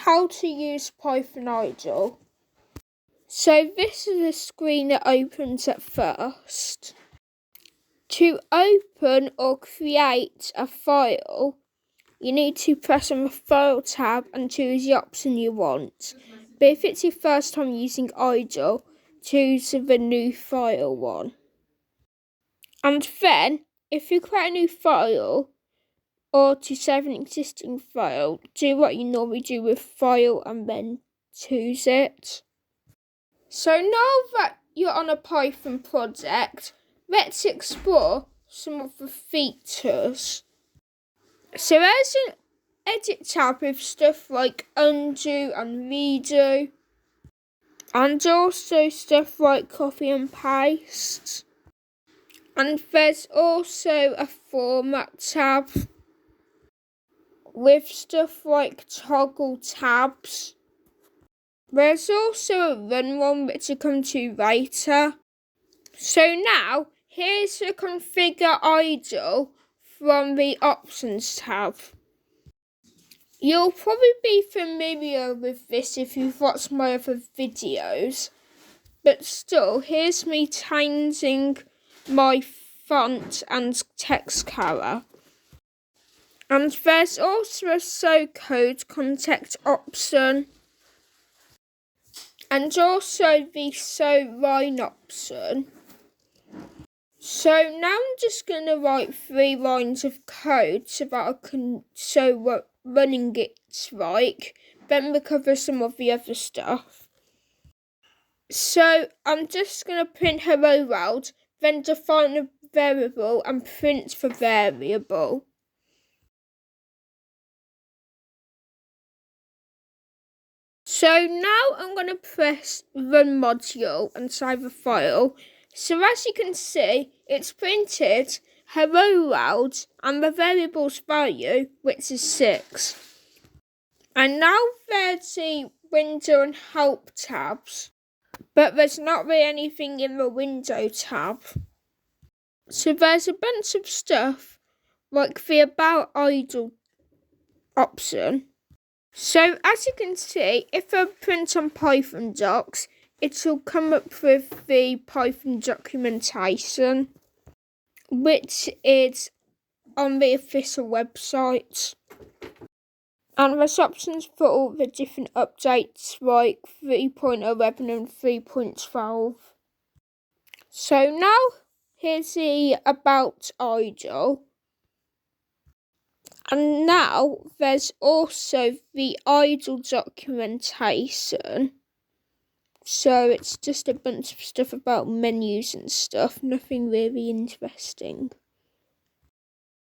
how to use Python Idle. So this is a screen that opens at first. To open or create a file, you need to press on the File tab and choose the option you want. But if it's your first time using Idle, choose the New File one. And then, if you create a new file, or to save an existing file, do what you normally do with File and then choose it. So now that you're on a Python project, let's explore some of the features. So there's an edit tab with stuff like undo and redo, and also stuff like copy and paste. And there's also a format tab with stuff like toggle tabs. There's also a run one which I'll come to later. So now, here's the configure idle from the options tab. You'll probably be familiar with this if you've watched my other videos, but still, here's me changing my font and text color. And there's also a show code context option, and also the show line option. So now I'm just going to write 3 lines of code so that I can show what running it's like, then recover some of the other stuff. So I'm just going to print hello world, then define a variable and print the variable. So now I'm going to press run module and save a file. So as you can see, it's printed hello world and the variable's value, which is 6. And now there's the window and help tabs, but there's not really anything in the window tab. So there's a bunch of stuff like the about idle option. So as you can see, if I print on Python docs, it will come up with the Python documentation, which is on the official website. And there's options for all the different updates like 3.11 and 3.12. So now here's the about idle. And now there's also the idle documentation. So it's just a bunch of stuff about menus and stuff, nothing really interesting.